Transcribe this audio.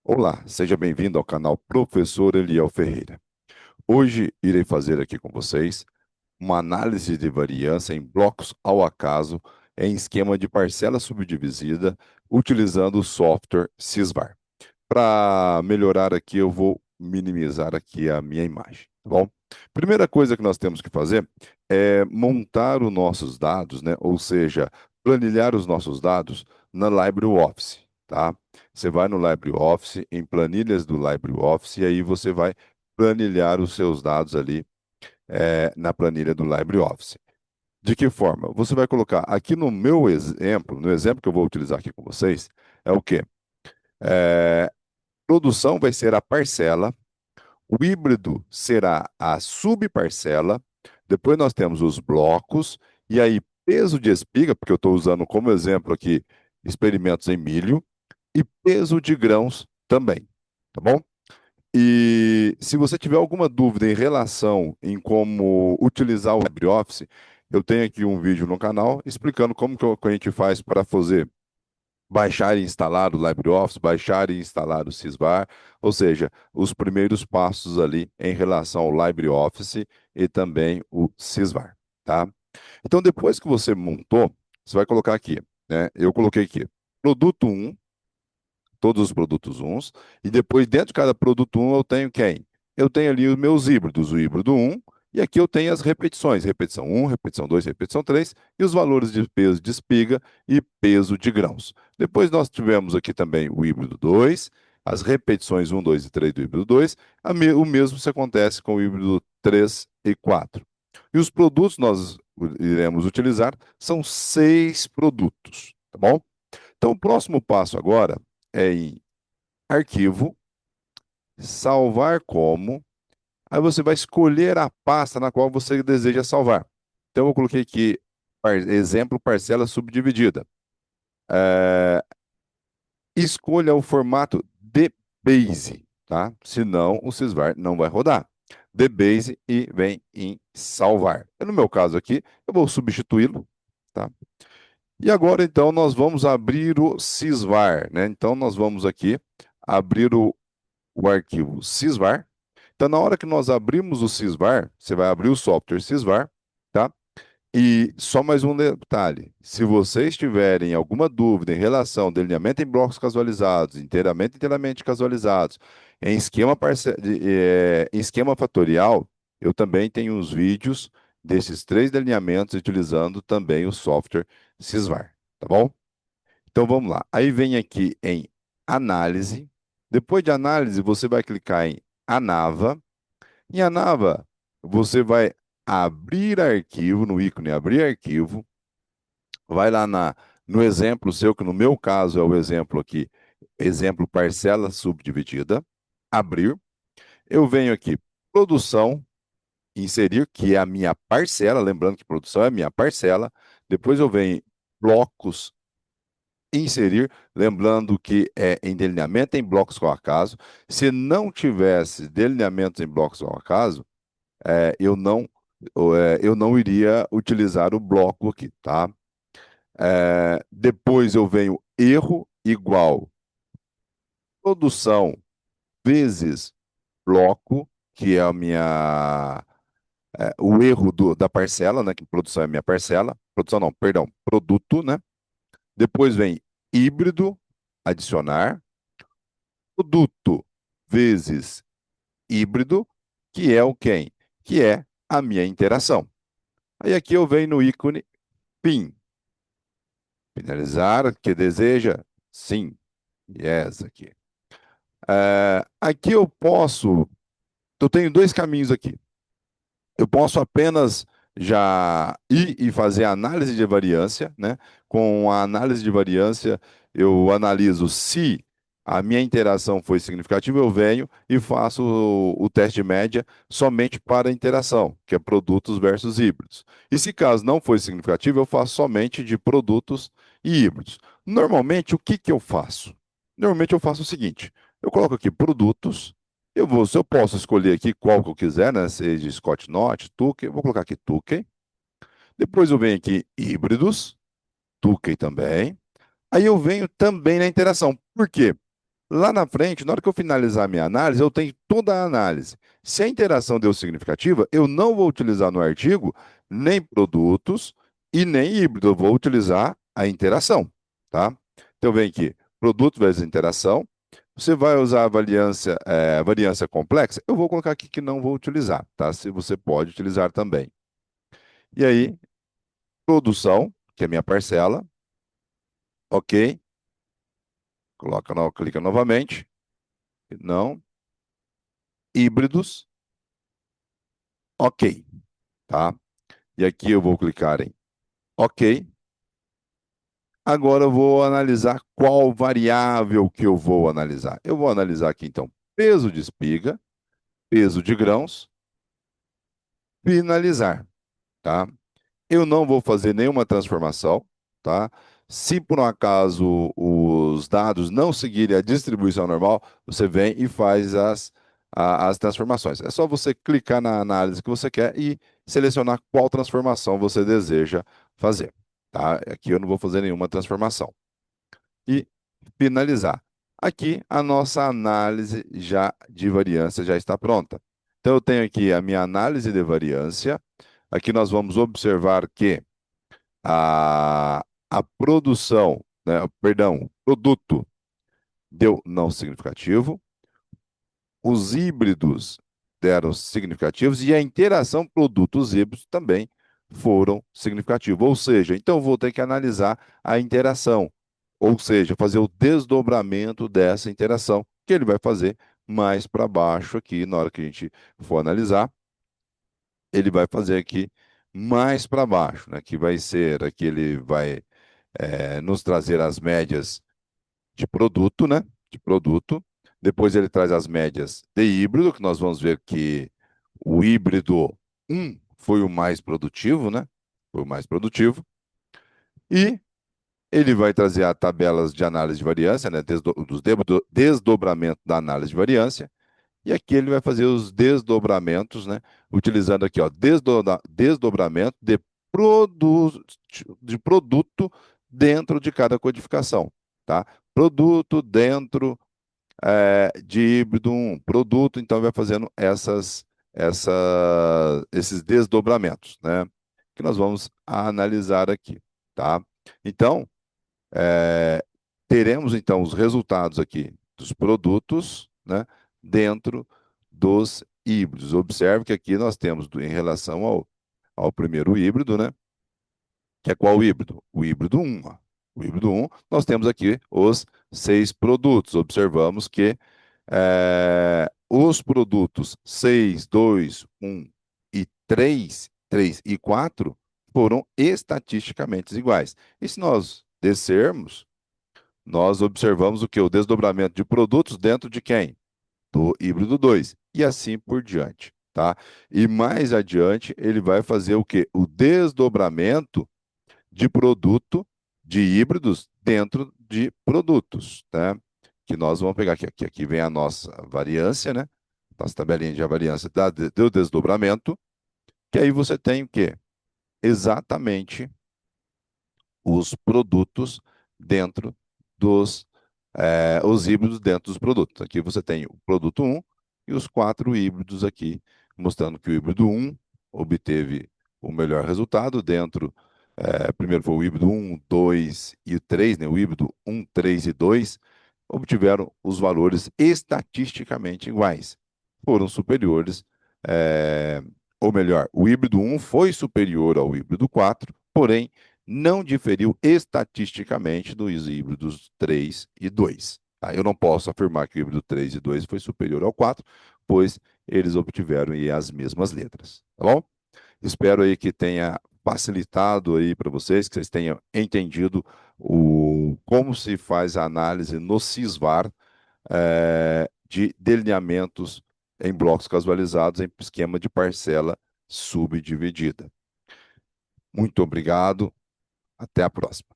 Olá, seja bem-vindo ao canal Professor Eliel Ferreira. Hoje irei fazer aqui com vocês uma análise de variância em blocos ao acaso em esquema de parcela subdividida utilizando o software Sysvar. Para melhorar aqui, eu vou minimizar aqui a minha imagem, tá bom? Primeira coisa que nós temos que fazer é montar os nossos dados, né? Ou seja, planilhar os nossos dados na LibreOffice, tá? Você vai no LibreOffice, em planilhas do LibreOffice, e aí você vai planilhar os seus dados ali na planilha do LibreOffice. De que forma? Você vai colocar aqui no meu exemplo, no exemplo que eu vou utilizar aqui com vocês, é o quê? É, Produção vai ser a parcela, o híbrido será a subparcela, depois nós temos os blocos, e aí peso de espiga, porque eu estou usando como exemplo aqui experimentos em milho, e peso de grãos também, tá bom? E se você tiver alguma dúvida em relação em como utilizar o LibreOffice, eu tenho aqui um vídeo no canal explicando como que a gente faz para fazer baixar e instalar o LibreOffice, baixar e instalar o Sysvar, ou seja, os primeiros passos ali em relação ao LibreOffice e também o Sysvar, tá? Então, depois que você montou, você vai colocar aqui, né? Eu coloquei aqui, produto um, todos os produtos uns, e depois dentro de cada produto um eu tenho quem? Eu tenho ali os meus híbridos, o híbrido um, e aqui eu tenho as repetições, repetição um, repetição 2, repetição 3, e os valores de peso de espiga e peso de grãos. Depois nós tivemos aqui também o híbrido 2, as repetições um, 2 e 3 do híbrido 2, o mesmo se acontece com o híbrido 3 e 4. E os produtos nós iremos utilizar são 6 produtos, tá bom? Então, o próximo passo agora é em arquivo, salvar como. Aí você vai escolher a pasta na qual você deseja salvar. Então, eu coloquei aqui, exemplo, parcela subdividida. É, Escolha o formato DBase, tá? Senão o Sysvar não vai rodar. DBase e vem em salvar. No meu caso aqui, eu vou substituí-lo, tá? E agora, então, nós vamos abrir o Sysvar, né? Então, nós vamos aqui abrir o arquivo Sysvar. Então, na hora que nós abrimos o Sysvar, você vai abrir o software Sysvar, tá? E só mais um detalhe: se vocês tiverem alguma dúvida em relação ao delineamento em blocos casualizados, inteiramente casualizados, em esquema, em esquema fatorial, eu também tenho os vídeos desses 3 delineamentos utilizando também o software Sysvar, tá bom? Então vamos lá. Aí vem aqui em análise. Depois de análise, você vai clicar em Anava. Em Anava, você vai abrir arquivo, no ícone abrir arquivo. Vai lá no exemplo seu, que no meu caso é o exemplo aqui, exemplo parcela subdividida. Abrir. Eu venho aqui, produção, inserir, que é a minha parcela. Lembrando que produção é a minha parcela. Depois eu venho blocos, inserir, lembrando que é em delineamento em blocos com acaso. Se não tivesse delineamentos em blocos com acaso, eu não iria utilizar o bloco aqui, tá? Depois eu venho erro igual produção vezes bloco, que é o erro da parcela, né? Que produção é a minha parcela. Produção não, perdão, produto, né? Depois vem híbrido, adicionar, produto vezes híbrido, que é o quem? Que é a minha interação. Aí aqui eu venho no ícone fim. Finalizar, que deseja? Sim. Yes, aqui. Aqui eu tenho 2 caminhos aqui. Eu posso apenas já ir e fazer a análise de variância, né? Com a análise de variância, eu analiso se a minha interação foi significativa, eu venho e faço o teste de média somente para a interação, que é produtos versus híbridos. E se caso não foi significativo, eu faço somente de produtos e híbridos. Normalmente, o que que eu faço? Normalmente eu faço o seguinte: eu coloco aqui produtos. Se eu posso escolher aqui qual que eu quiser, né? Seja Scott Knott, Tukey, eu vou colocar aqui Tukey. Depois eu venho aqui híbridos, Tukey também. Aí eu venho também na interação. Por quê? Lá na frente, na hora que eu finalizar a minha análise, eu tenho toda a análise. Se a interação deu significativa, eu não vou utilizar no artigo nem produtos e nem híbrido, eu vou utilizar a interação, tá? Então vem aqui, produto vezes interação. Você vai usar a variância complexa? Eu vou colocar aqui que não vou utilizar, tá? Se você pode utilizar também. E aí, produção, que é a minha parcela, ok. Clica novamente. Não. Híbridos, ok, tá? E aqui eu vou clicar em ok. Agora eu vou analisar qual variável que eu vou analisar. Eu vou analisar aqui, então, peso de espiga, peso de grãos, finalizar, tá? Eu não vou fazer nenhuma transformação, tá? Se por um acaso os dados não seguirem a distribuição normal, você vem e faz as transformações. É só você clicar na análise que você quer e selecionar qual transformação você deseja fazer, tá? Aqui eu não vou fazer nenhuma transformação. E finalizar. Aqui a nossa análise já de variância já está pronta. Então eu tenho aqui a minha análise de variância. Aqui nós vamos observar que a produção, né, perdão, produto deu não significativo, os híbridos deram significativos e a interação produtos híbridos também foram significativos. Ou seja, então eu vou ter que analisar a interação, ou seja, fazer o desdobramento dessa interação, que ele vai fazer mais para baixo aqui, na hora que a gente for analisar, ele vai fazer aqui mais para baixo, né, que vai ser, aqui ele vai nos trazer as médias de produto, né? De produto. Depois ele traz as médias de híbrido, que nós vamos ver que o híbrido um foi o mais produtivo, né? Foi o mais produtivo. E ele vai trazer as tabelas de análise de variância, né? Desdobramento da análise de variância. E aqui ele vai fazer os desdobramentos, né? Utilizando aqui, ó, desdobramento de produto dentro de cada codificação, tá? Produto dentro de híbrido um produto, então vai fazendo esses desdobramentos, né? Que nós vamos analisar aqui, tá? Então, é, teremos então os resultados aqui dos produtos, né, dentro dos híbridos. Observe que aqui nós temos, em relação ao primeiro híbrido, né, que é qual híbrido? O híbrido 1. Ó. O híbrido 1, nós temos aqui os 6 produtos. Observamos que os produtos 6, 2, 1 e 3 e 4 foram estatisticamente iguais. E se nós descermos, nós observamos o que? O desdobramento de produtos dentro de quem? Do híbrido 2. E assim por diante, tá? E mais adiante, ele vai fazer o quê? O desdobramento de produto de híbridos dentro de produtos, tá? Que nós vamos pegar aqui. Aqui vem a nossa variância, né? Nossa tabelinha de variância do desdobramento, que aí você tem o quê? Exatamente os produtos dentro os híbridos dentro dos produtos. Aqui você tem o produto 1 e os 4 híbridos aqui, mostrando que o híbrido 1 obteve o melhor resultado dentro. Primeiro foi o híbrido 1, 2 e 3, né? O híbrido 1, 3 e 2 obtiveram os valores estatisticamente iguais. Foram superiores, é, ou melhor, o híbrido 1 foi superior ao híbrido 4, porém não diferiu estatisticamente dos híbridos 3 e 2. Tá? Eu não posso afirmar que o híbrido 3 e 2 foi superior ao 4, pois eles obtiveram aí as mesmas letras. Tá bom? Espero aí que tenha facilitado aí para vocês, que vocês tenham entendido como se faz a análise no SISVAR de delineamentos em blocos casualizados em esquema de parcela subdividida. Muito obrigado, até a próxima.